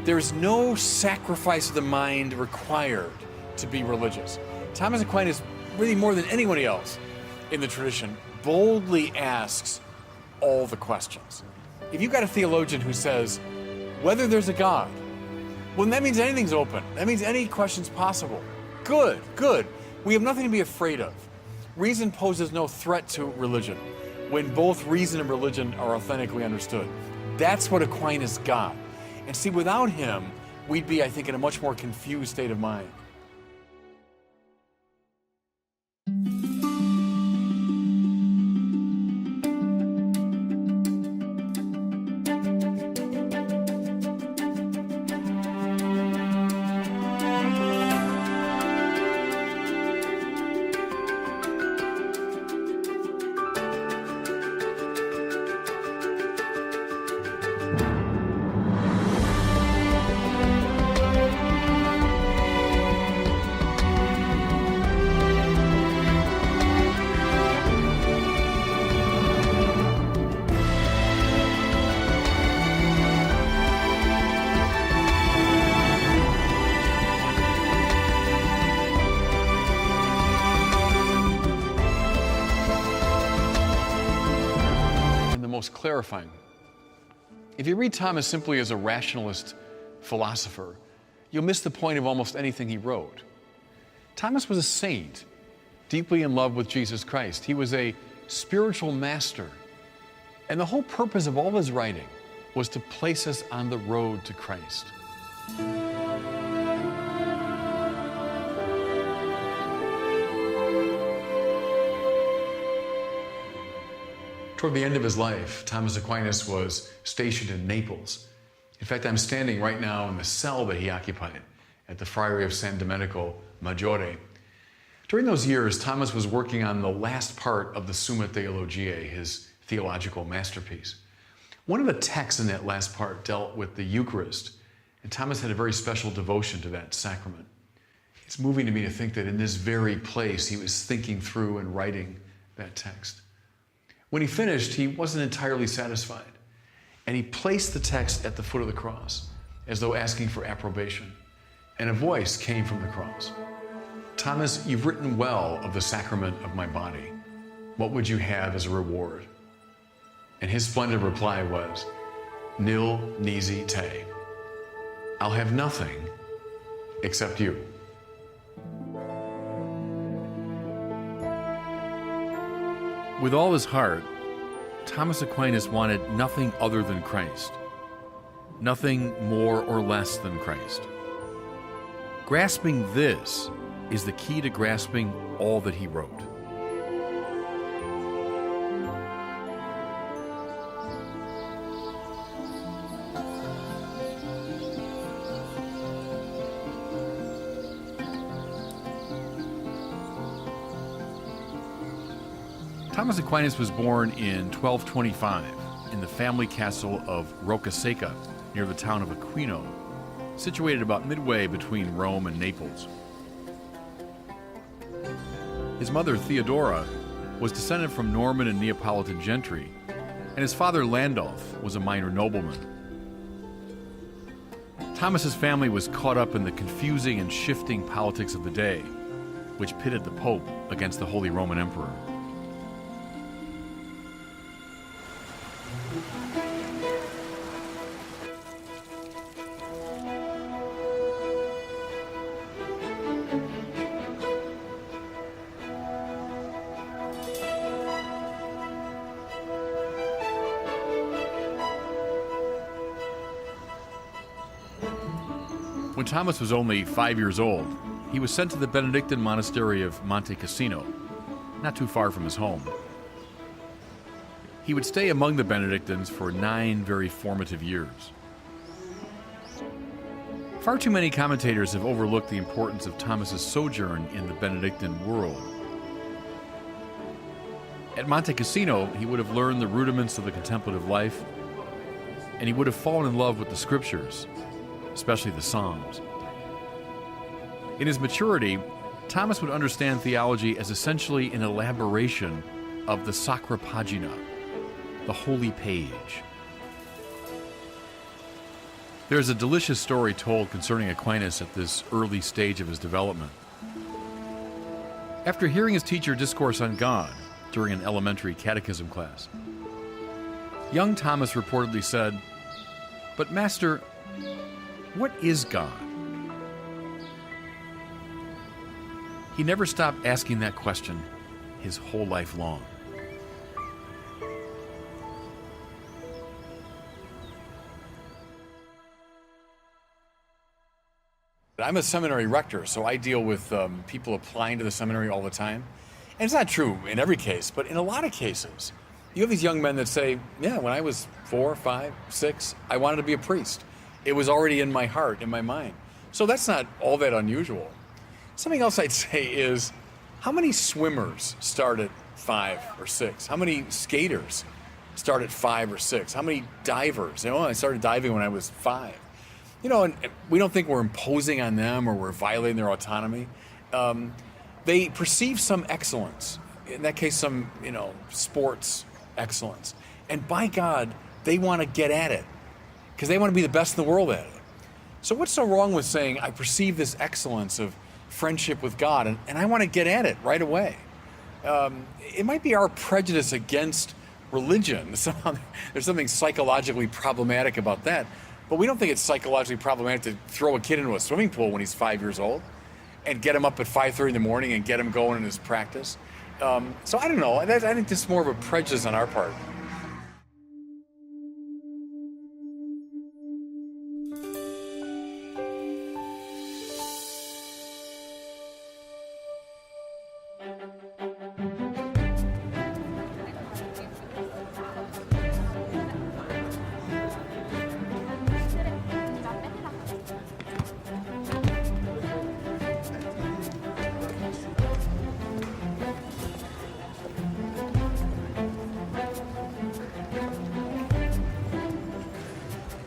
There's no sacrifice of the mind required to be religious. Thomas Aquinas, really more than anybody else in the tradition, boldly asks all the questions. If you've got a theologian who says, whether there's a God, well, that means anything's open. That means any question's possible. Good, good. We have nothing to be afraid of. Reason poses no threat to religion when both reason and religion are authentically understood. That's what Aquinas got. And see, without him, we'd be, I think, in a much more confused state of mind. Most clarifying. If you read Thomas simply as a rationalist philosopher, you'll miss the point of almost anything he wrote. Thomas was a saint, deeply in love with Jesus Christ. He was a spiritual master. And the whole purpose of all his writing was to place us on the road to Christ. Toward the end of his life, Thomas Aquinas was stationed in Naples. In fact, I'm standing right now in the cell that he occupied at the Friary of San Domenico Maggiore. During those years, Thomas was working on the last part of the Summa Theologiae, his theological masterpiece. One of the texts in that last part dealt with the Eucharist, and Thomas had a very special devotion to that sacrament. It's moving to me to think that in this very place, he was thinking through and writing that text. When he finished, he wasn't entirely satisfied, and he placed the text at the foot of the cross, as though asking for approbation, and a voice came from the cross. Thomas, you've written well of the sacrament of my body. What would you have as a reward? And his splendid reply was, Nil nisi te. I'll have nothing except you. With all his heart, Thomas Aquinas wanted nothing other than Christ, nothing more or less than Christ. Grasping this is the key to grasping all that he wrote. Thomas Aquinas was born in 1225 in the family castle of Roccasecca near the town of Aquino, situated about midway between Rome and Naples. His mother, Theodora, was descended from Norman and Neapolitan gentry, and his father, Landulf, was a minor nobleman. Thomas's family was caught up in the confusing and shifting politics of the day, which pitted the Pope against the Holy Roman Emperor. When Thomas was only 5 years old, he was sent to the Benedictine monastery of Monte Cassino, not too far from his home. He would stay among the Benedictines for 9 very formative years. Far too many commentators have overlooked the importance of Thomas's sojourn in the Benedictine world. At Monte Cassino, he would have learned the rudiments of the contemplative life, and he would have fallen in love with the scriptures, especially the Psalms. In his maturity, Thomas would understand theology as essentially an elaboration of the Sacra Pagina, the holy page. There's a delicious story told concerning Aquinas at this early stage of his development. After hearing his teacher discourse on God during an elementary catechism class, young Thomas reportedly said, "But Master, what is God?" He never stopped asking that question his whole life long. I'm a seminary rector, so I deal with people applying to the seminary all the time. And it's not true in every case, but in a lot of cases, you have these young men that say, yeah, when I was 4, 5, 6, I wanted to be a priest. It was already in my heart, in my mind. So that's not all that unusual. Something else I'd say is, how many swimmers start at 5 or 6? How many skaters start at 5 or 6? How many divers? I started diving when I was 5. And we don't think we're imposing on them or we're violating their autonomy. They perceive some excellence. In that case, some, sports excellence. And by God, they want to get at it because they want to be the best in the world at it. So what's so wrong with saying, I perceive this excellence of friendship with God and I want to get at it right away? It might be our prejudice against religion. Somehow there's something psychologically problematic about that. But we don't think it's psychologically problematic to throw a kid into a swimming pool when he's 5 years old and get him up at 5:30 in the morning and get him going in his practice. So I don't know. I think this is more of a prejudice on our part.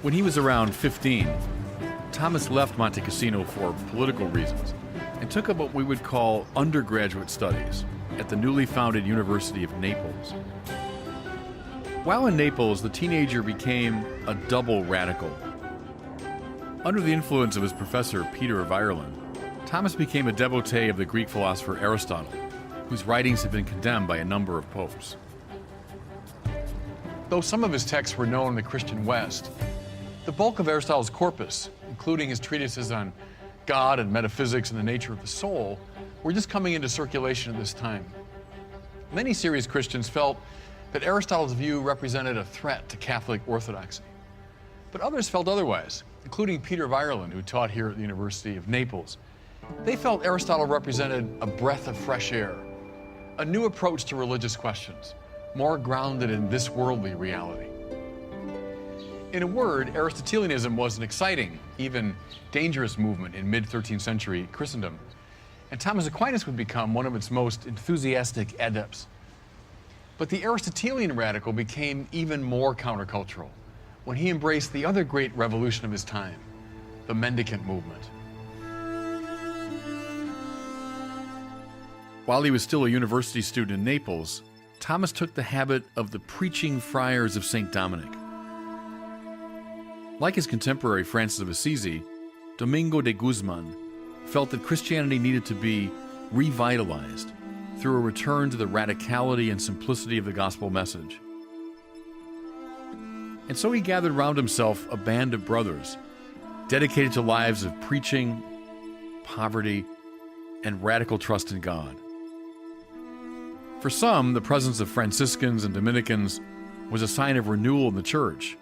When he was around 15, Thomas left Monte Cassino for political reasons and took up what we would call undergraduate studies at the newly founded University of Naples. While in Naples, the teenager became a double radical. Under the influence of his professor, Peter of Ireland, Thomas became a devotee of the Greek philosopher Aristotle, whose writings have been condemned by a number of popes. Though some of his texts were known in the Christian West, the bulk of Aristotle's corpus, including his treatises on God and metaphysics and the nature of the soul, were just coming into circulation at this time. Many serious Christians felt that Aristotle's view represented a threat to Catholic orthodoxy. But others felt otherwise, including Peter of Ireland, who taught here at the University of Naples. They felt Aristotle represented a breath of fresh air, a new approach to religious questions, more grounded in this worldly reality. In a word, Aristotelianism was an exciting, even dangerous movement in mid-13th century Christendom, and Thomas Aquinas would become one of its most enthusiastic adepts. But the Aristotelian radical became even more countercultural when he embraced the other great revolution of his time, the mendicant movement. While he was still a university student in Naples, Thomas took the habit of the preaching friars of St. Dominic. Like his contemporary Francis of Assisi, Domingo de Guzman felt that Christianity needed to be revitalized through a return to the radicality and simplicity of the gospel message. And so he gathered around himself a band of brothers dedicated to lives of preaching, poverty, and radical trust in God. For some, the presence of Franciscans and Dominicans was a sign of renewal in the church.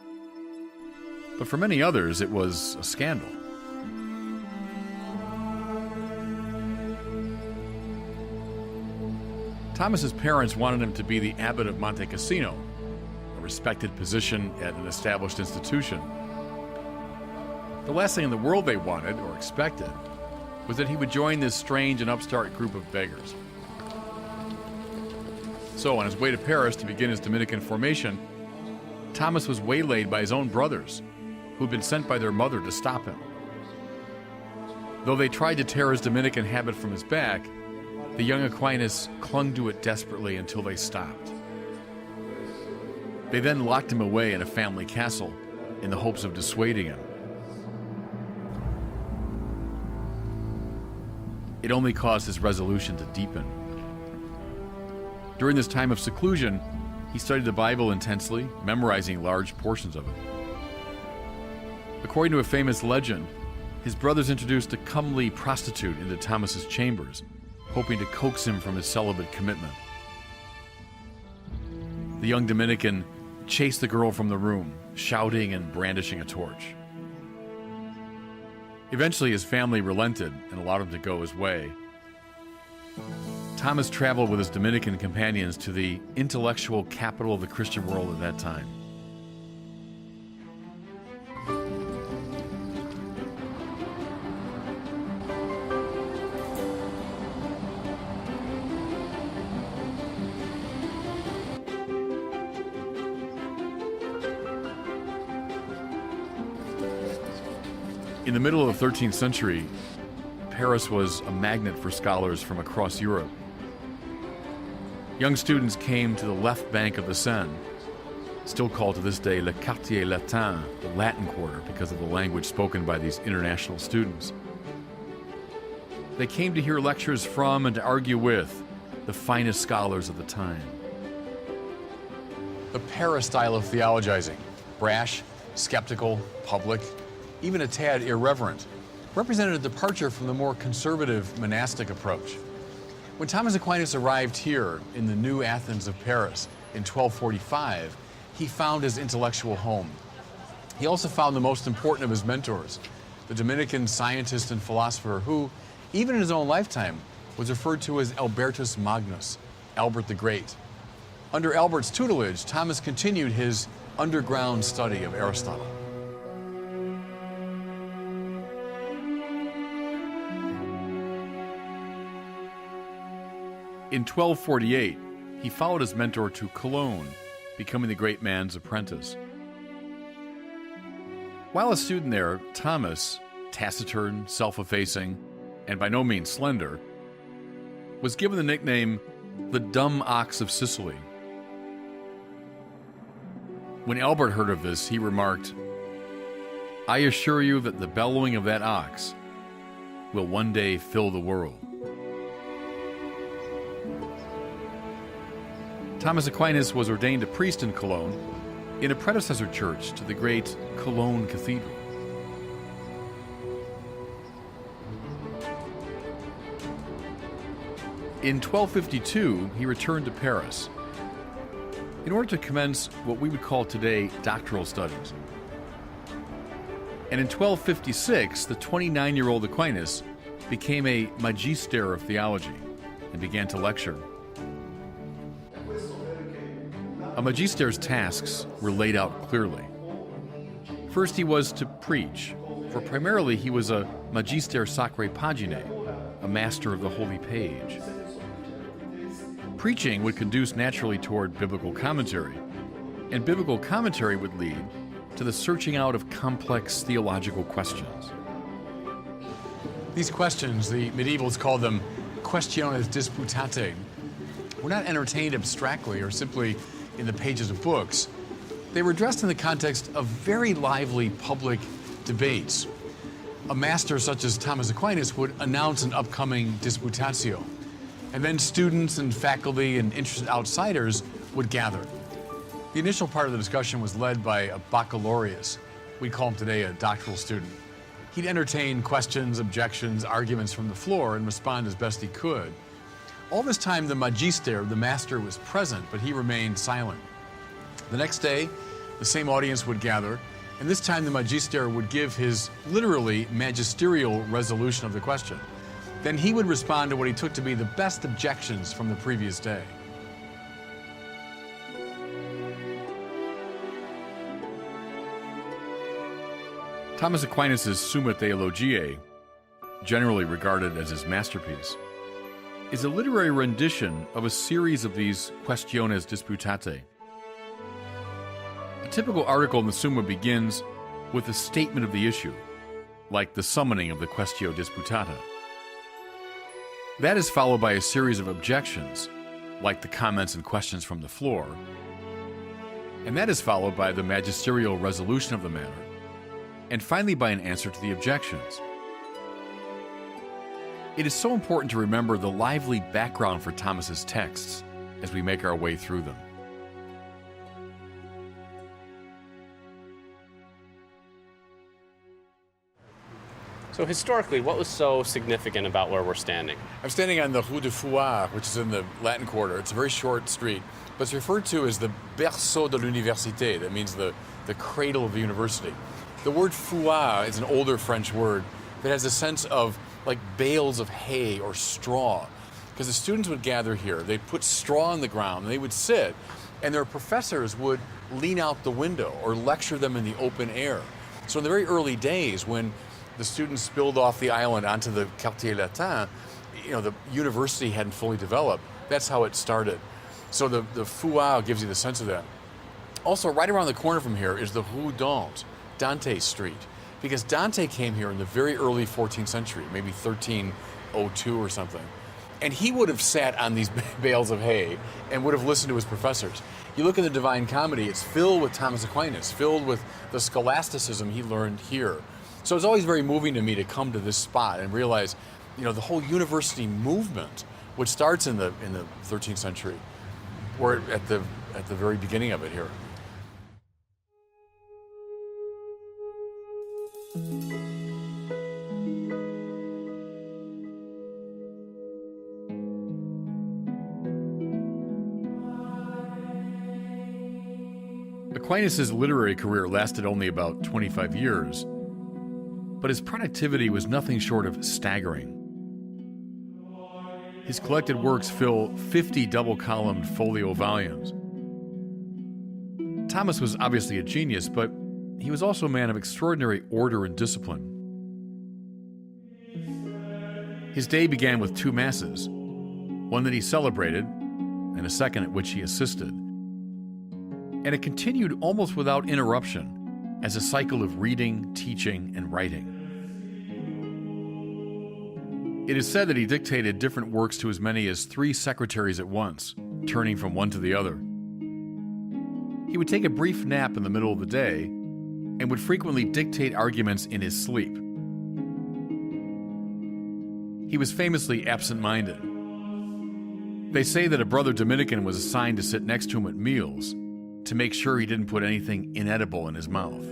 But for many others, it was a scandal. Thomas's parents wanted him to be the abbot of Monte Cassino, a respected position at an established institution. The last thing in the world they wanted, or expected, was that he would join this strange and upstart group of beggars. So, on his way to Paris to begin his Dominican formation, Thomas was waylaid by his own brothers, who had been sent by their mother to stop him. Though they tried to tear his Dominican habit from his back, the young Aquinas clung to it desperately until they stopped. They then locked him away in a family castle in the hopes of dissuading him. it only caused his resolution to deepen. During this time of seclusion, he studied the Bible intensely, memorizing large portions of it. According to a famous legend, his brothers introduced a comely prostitute into Thomas's chambers, hoping to coax him from his celibate commitment. The young Dominican chased the girl from the room, shouting and brandishing a torch. Eventually, his family relented and allowed him to go his way. Thomas traveled with his Dominican companions to the intellectual capital of the Christian world at that time. In the middle of the 13th century, Paris was a magnet for scholars from across Europe. Young students came to the left bank of the Seine, still called to this day Le Quartier Latin, the Latin Quarter, because of the language spoken by these international students. They came to hear lectures from and to argue with the finest scholars of the time. The Paris style of theologizing, brash, skeptical, public, even a tad irreverent, represented a departure from the more conservative monastic approach. When Thomas Aquinas arrived here in the new Athens of Paris in 1245, he found his intellectual home. He also found the most important of his mentors, the Dominican scientist and philosopher who, even in his own lifetime, was referred to as Albertus Magnus, Albert the Great. Under Albert's tutelage, Thomas continued his underground study of Aristotle. In 1248, he followed his mentor to Cologne, becoming the great man's apprentice. While a student there, Thomas, taciturn, self-effacing, and by no means slender, was given the nickname the Dumb Ox of Sicily. When Albert heard of this, he remarked, "I assure you that the bellowing of that ox will one day fill the world." Thomas Aquinas was ordained a priest in Cologne, in a predecessor church to the great Cologne Cathedral. In 1252, he returned to Paris in order to commence what we would call today doctoral studies. And in 1256, the 29-year-old Aquinas became a magister of theology and began to lecture. A magister's tasks were laid out clearly. First, he was to preach, for primarily he was a magister sacrae paginae, a master of the holy page. Preaching would conduce naturally toward biblical commentary, and biblical commentary would lead to the searching out of complex theological questions. These questions, the medievals called them questiones disputate, were not entertained abstractly or simply in the pages of books. They were addressed in the context of very lively public debates. A master such as Thomas Aquinas would announce an upcoming disputatio, and then students and faculty and interested outsiders would gather. The initial part of the discussion was led by a baccalaureus. We call him today a doctoral student. He'd entertain questions, objections, arguments from the floor and respond as best he could. All this time, the magister, the master, was present, but he remained silent. The next day, the same audience would gather, and this time the magister would give his literally magisterial resolution of the question. Then he would respond to what he took to be the best objections from the previous day. Thomas Aquinas' Summa Theologiae, generally regarded as his masterpiece, is a literary rendition of a series of these questiones disputate. A typical article in the Summa begins with a statement of the issue, like the summoning of the Quaestio Disputata. That is followed by a series of objections, like the comments and questions from the floor, and that is followed by the magisterial resolution of the matter, and finally by an answer to the objections. It is so important to remember the lively background for Thomas's texts as we make our way through them. So historically, what was so significant about where we're standing? I'm standing on the Rue de Fouillard, which is in the Latin Quarter. It's a very short street, but it's referred to as the berceau de l'université. That means the cradle of the university. The word fouillard is an older French word that has a sense of like bales of hay or straw, because the students would gather here. They'd put straw on the ground, and they would sit, and their professors would lean out the window or lecture them in the open air. So in the very early days, when the students spilled off the island onto the Quartier Latin, the university hadn't fully developed. That's how it started. So the fouillard gives you the sense of that. Also, right around the corner from here is the Rue Dante, Dante Street, because Dante came here in the very early 14th century, maybe 1302 or something. And he would have sat on these bales of hay and would have listened to his professors. You look at the Divine Comedy, it's filled with Thomas Aquinas, filled with the scholasticism he learned here. So it's always very moving to me to come to this spot and realize, the whole university movement, which starts in the 13th century, we're at the very beginning of it here. Aquinas' literary career lasted only about 25 years, but his productivity was nothing short of staggering. His collected works fill 50 double-columned folio volumes. Thomas was obviously a genius, but he was also a man of extraordinary order and discipline. His day began with 2 masses, one that he celebrated and a second at which he assisted. And it continued almost without interruption as a cycle of reading, teaching, and writing. It is said that he dictated different works to as many as 3 secretaries at once, turning from one to the other. He would take a brief nap in the middle of the day and would frequently dictate arguments in his sleep. He was famously absent-minded. They say that a brother Dominican was assigned to sit next to him at meals to make sure he didn't put anything inedible in his mouth.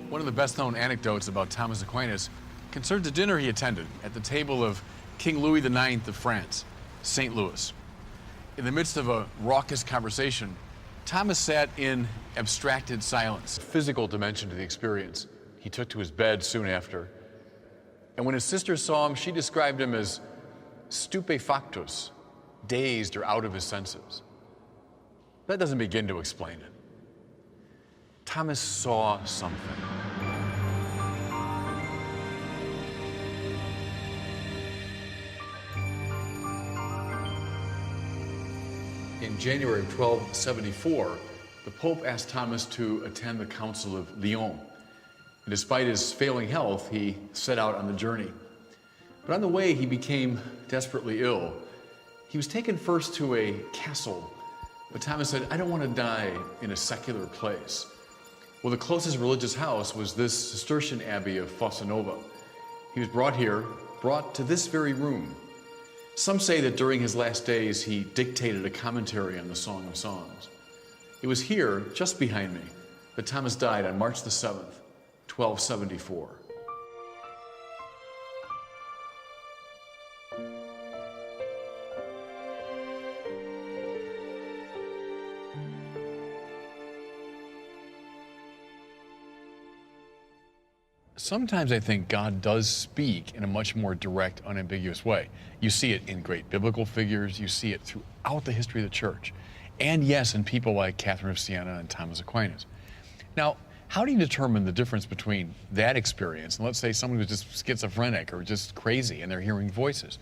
One of the best-known anecdotes about Thomas Aquinas concerns a dinner he attended at the table of King Louis IX of France, St. Louis. In the midst of a raucous conversation, Thomas sat in abstracted silence. Physical dimension to the experience. He took to his bed soon after. And when his sister saw him, she described him as stupefactus, dazed or out of his senses. That doesn't begin to explain it. Thomas saw something. In January of 1274, the Pope asked Thomas to attend the Council of Lyon. And despite his failing health, he set out on the journey. But on the way, he became desperately ill. He was taken first to a castle, but Thomas said, "I don't want to die in a secular place." Well, the closest religious house was this Cistercian abbey of Fossanova. He was brought to this very room. Some say that during his last days, he dictated a commentary on the Song of Songs. It was here, just behind me, that Thomas died on March the 7th, 1274. Sometimes I think God does speak in a much more direct, unambiguous way. You see it in great biblical figures, you see it throughout the history of the church, and yes, in people like Catherine of Siena and Thomas Aquinas. Now, how do you determine the difference between that experience and, let's say, someone who's just schizophrenic or just crazy and they're hearing voices?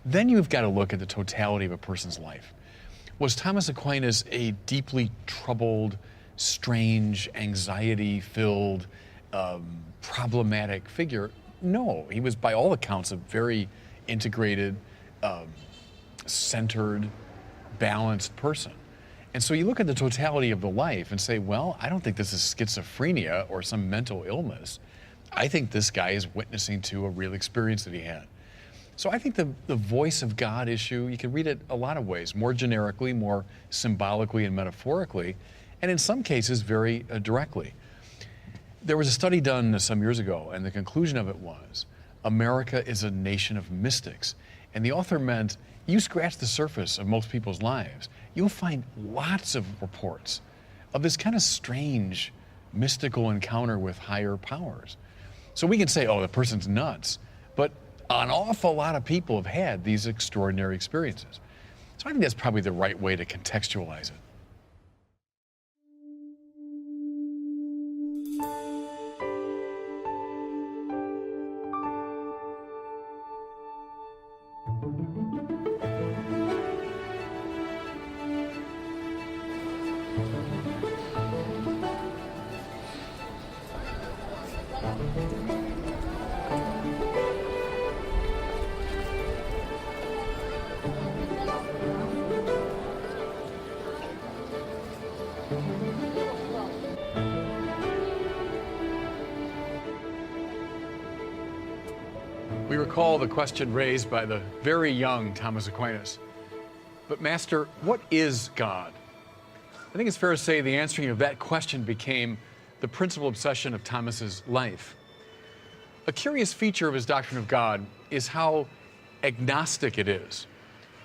Then you've got to look at the totality of a person's life. Was Thomas Aquinas a deeply troubled, strange, anxiety-filled, problematic figure? No, he was by all accounts a very integrated, centered, balanced person. And so you look at the totality of the life and say, well, I don't think this is schizophrenia or some mental illness. I think this guy is witnessing to a real experience that he had. So I think the voice of God issue, you can read it a lot of ways, more generically, more symbolically and metaphorically, and in some cases very directly. There was a study done some years ago, and the conclusion of it was, America is a nation of mystics. And the author meant, you scratch the surface of most people's lives, you'll find lots of reports of this kind of strange, mystical encounter with higher powers. So we can say, oh, the person's nuts, but an awful lot of people have had these extraordinary experiences. So I think that's probably the right way to contextualize it. We recall the question raised by the very young Thomas Aquinas. But Master, what is God? I think it's fair to say the answering of that question became the principal obsession of Thomas's life. A curious feature of his doctrine of God is how agnostic it is.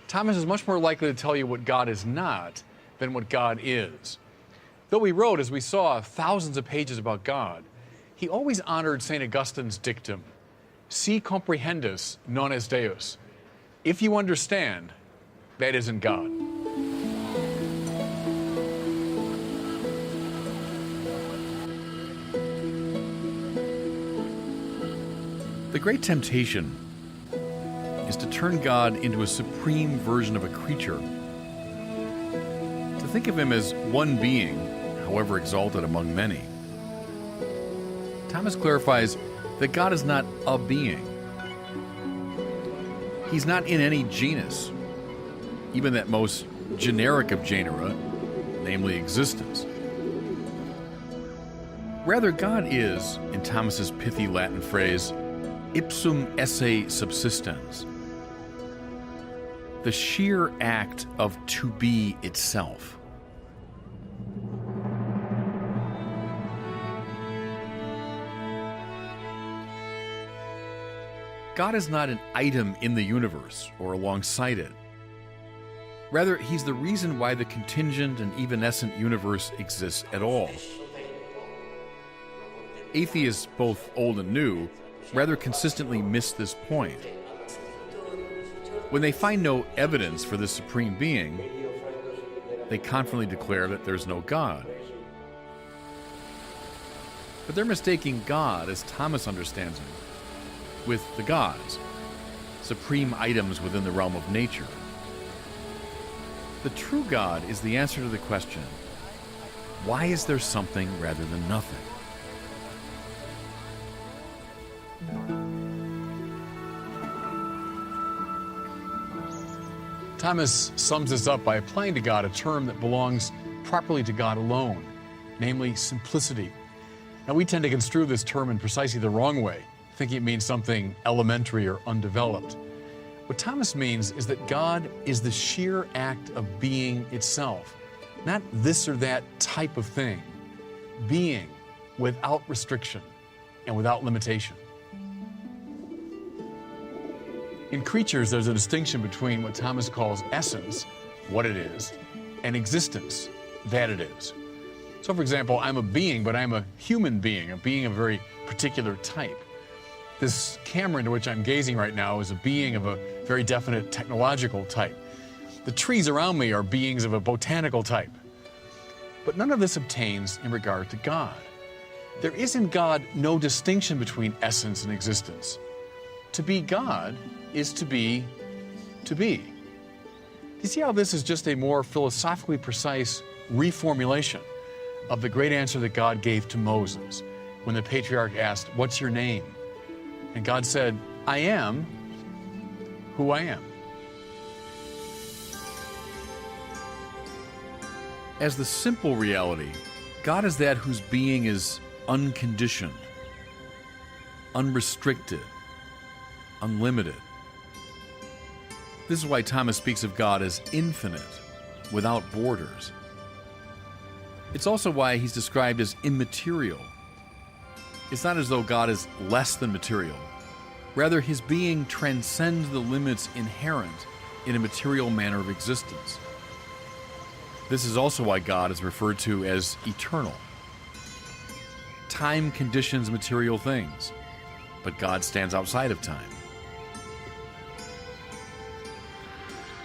Thomas is much more likely to tell you what God is not than what God is. Though he wrote, as we saw, thousands of pages about God, he always honored St. Augustine's dictum, si comprehendus, non est Deus. If you understand, that isn't God. The great temptation is to turn God into a supreme version of a creature, to think of him as one being, however exalted among many. Thomas clarifies that God is not a being. He's not in any genus, even that most generic of genera, namely existence. Rather, God is, in Thomas's pithy Latin phrase, ipsum esse subsistens, the sheer act of to be itself. God is not an item in the universe or alongside it. Rather, he's the reason why the contingent and evanescent universe exists at all. Atheists, both old and new, rather consistently miss this point. When they find no evidence for this supreme being, they confidently declare that there's no God. But they're mistaking God, as Thomas understands him, with the gods, supreme items within the realm of nature. The true God is the answer to the question, why is there something rather than nothing? Thomas sums this up by applying to God a term that belongs properly to God alone, namely simplicity. Now, we tend to construe this term in precisely the wrong way, thinking it means something elementary or undeveloped. What Thomas means is that God is the sheer act of being itself, not this or that type of thing. Being without restriction and without limitation. In creatures, there's a distinction between what Thomas calls essence, what it is, and existence, that it is. So, for example, I'm a being, but I'm a human being, a being of a very particular type. This camera into which I'm gazing right now is a being of a very definite technological type. The trees around me are beings of a botanical type. But none of this obtains in regard to God. There is in God no distinction between essence and existence. To be God is to be to be. Do you see how this is just a more philosophically precise reformulation of the great answer that God gave to Moses when the patriarch asked, "What's your name?" And God said, "I am who I am." As the simple reality, God is that whose being is unconditioned. unrestricted, unlimited. This is why Thomas speaks of God as infinite, without borders. It's also why he's described as immaterial. It's not as though God is less than material. Rather, his being transcends the limits inherent in a material manner of existence. This is also why God is referred to as eternal. Time conditions material things, but God stands outside of time.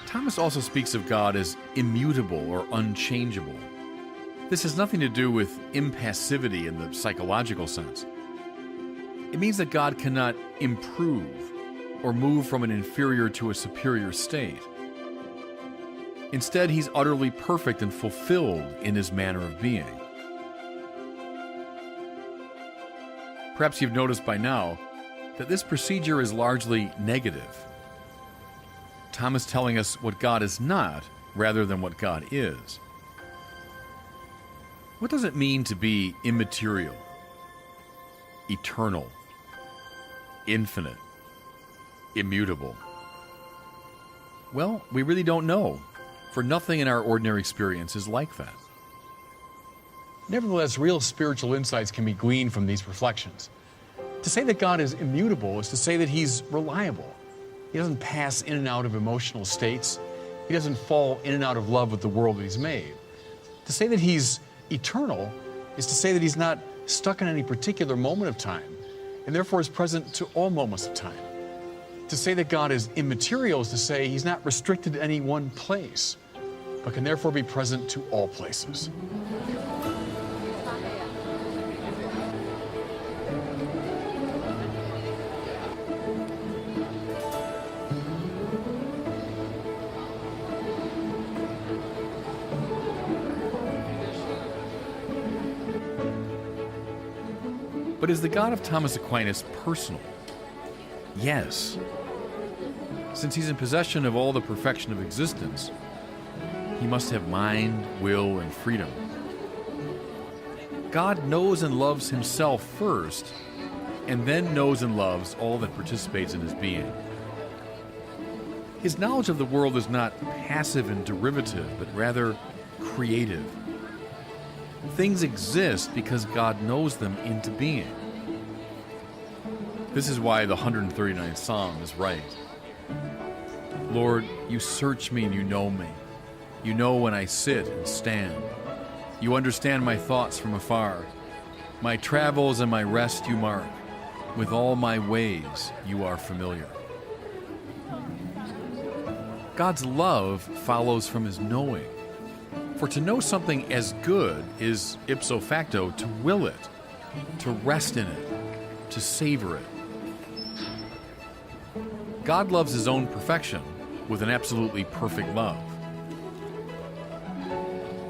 Thomas also speaks of God as immutable or unchangeable. This has nothing to do with impassivity in the psychological sense. It means that God cannot improve or move from an inferior to a superior state. Instead, he's utterly perfect and fulfilled in his manner of being. Perhaps you've noticed by now that this procedure is largely negative. Thomas telling us what God is not rather than what God is. What does it mean to be immaterial, eternal, infinite, immutable? Well, we really don't know, for nothing in our ordinary experience is like that. Nevertheless, real spiritual insights can be gleaned from these reflections. To say that God is immutable is to say that he's reliable. He doesn't pass in and out of emotional states. He doesn't fall in and out of love with the world that he's made. To say that he's eternal is to say that he's not stuck in any particular moment of time, and therefore is present to all moments of time. To say that God is immaterial is to say he's not restricted to any one place, but can therefore be present to all places. But is the God of Thomas Aquinas personal? Yes. Since he's in possession of all the perfection of existence, he must have mind, will, and freedom. God knows and loves himself first, and then knows and loves all that participates in his being. His knowledge of the world is not passive and derivative, but rather creative. Things exist because God knows them into being. This is why the 139th Psalm is right. Lord, you search me and you know me. You know when I sit and stand. You understand my thoughts from afar. My travels and my rest you mark. With all my ways you are familiar. God's love follows from his knowing. For to know something as good is ipso facto to will it, to rest in it, to savor it. God loves his own perfection with an absolutely perfect love.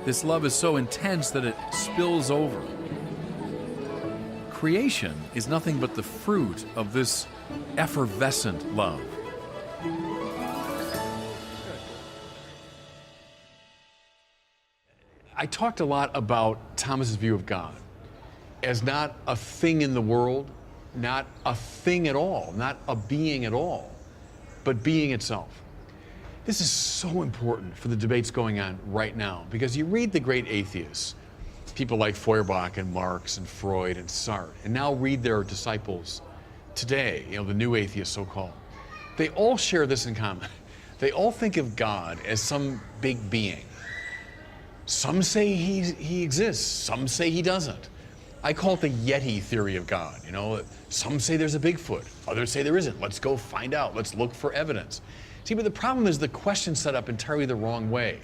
This love is so intense that it spills over. Creation is nothing but the fruit of this effervescent love. I talked a lot about Thomas's view of God as not a thing in the world, not a thing at all, not a being at all, but being itself. This is so important for the debates going on right now, because you read the great atheists, people like Feuerbach and Marx and Freud and Sartre, and now read their disciples today, the new atheists so-called. They all share this in common. They all think of God as some big being. Some say he exists, some say he doesn't. I call it the Yeti theory of God. Some say there's a Bigfoot, others say there isn't. Let's go find out. Let's look for evidence. See, but the problem is the question set up entirely the wrong way.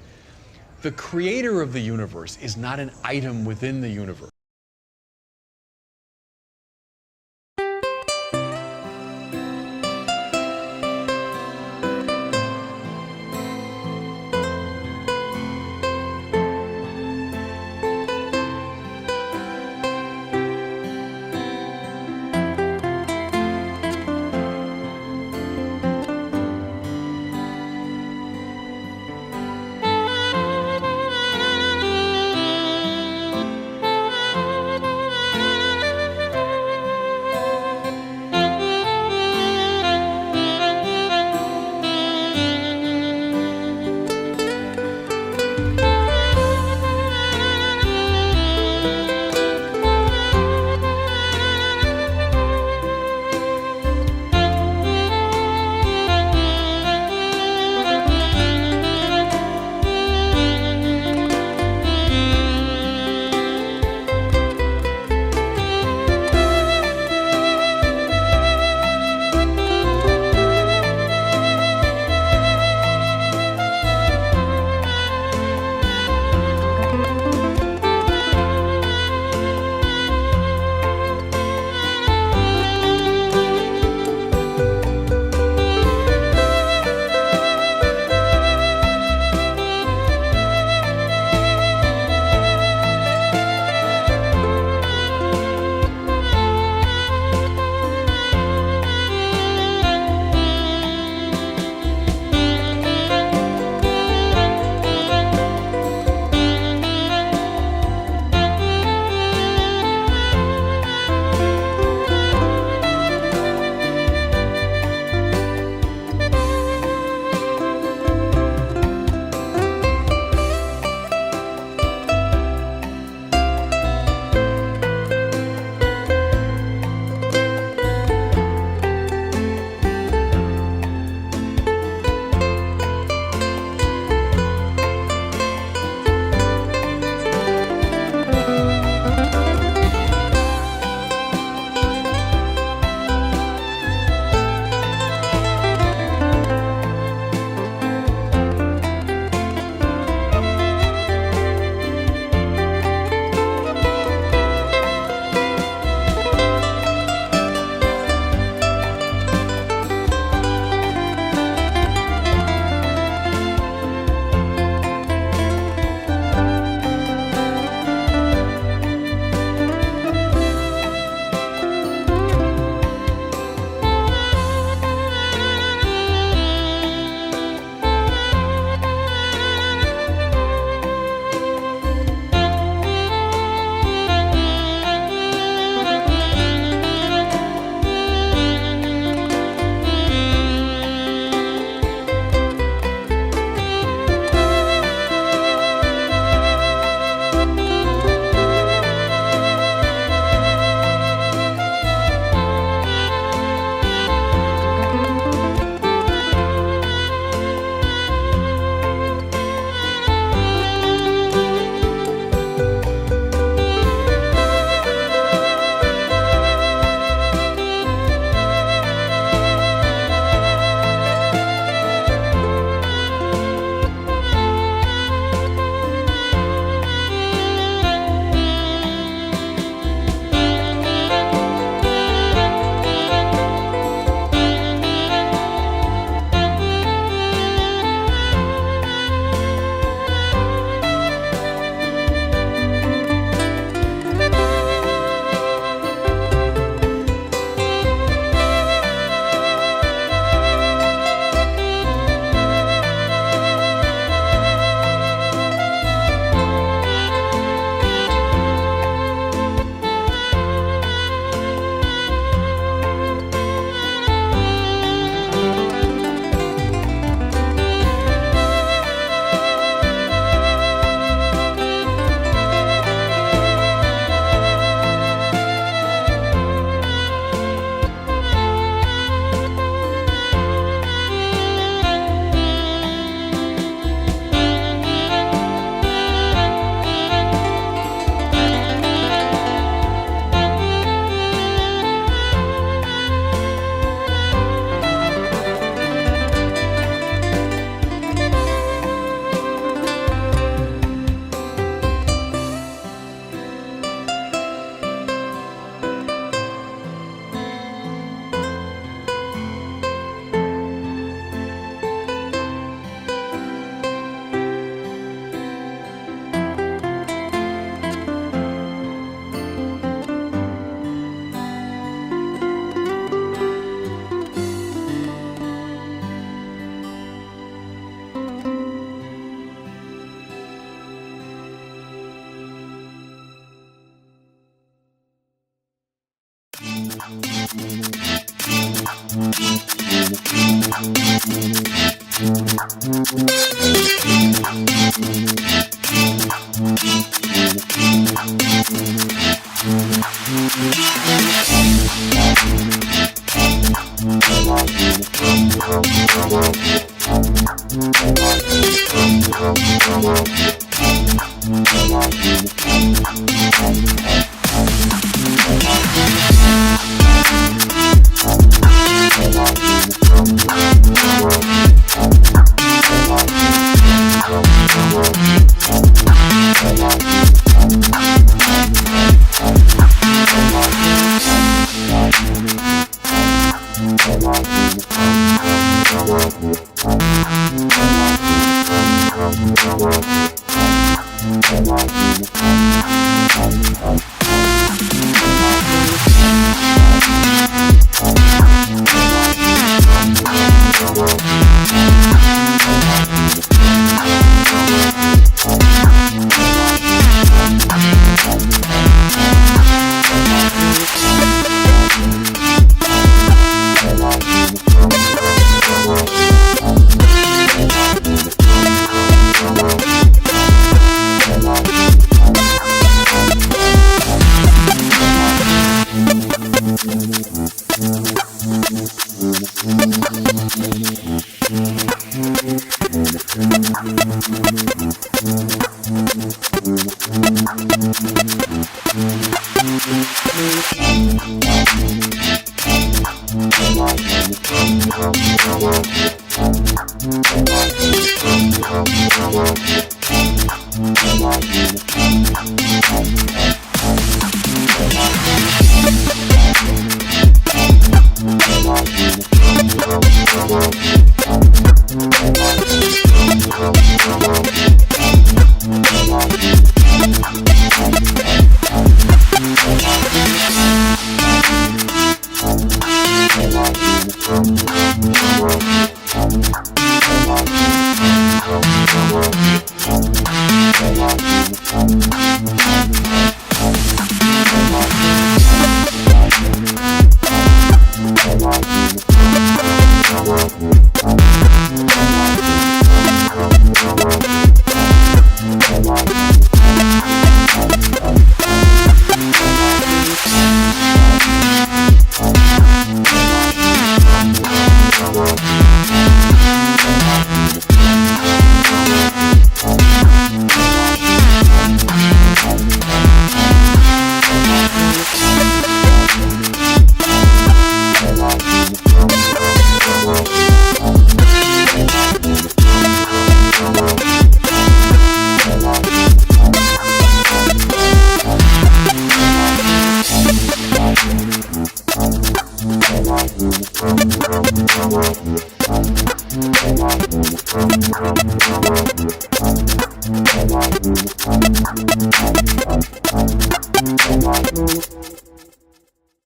The creator of the universe is not an item within the universe.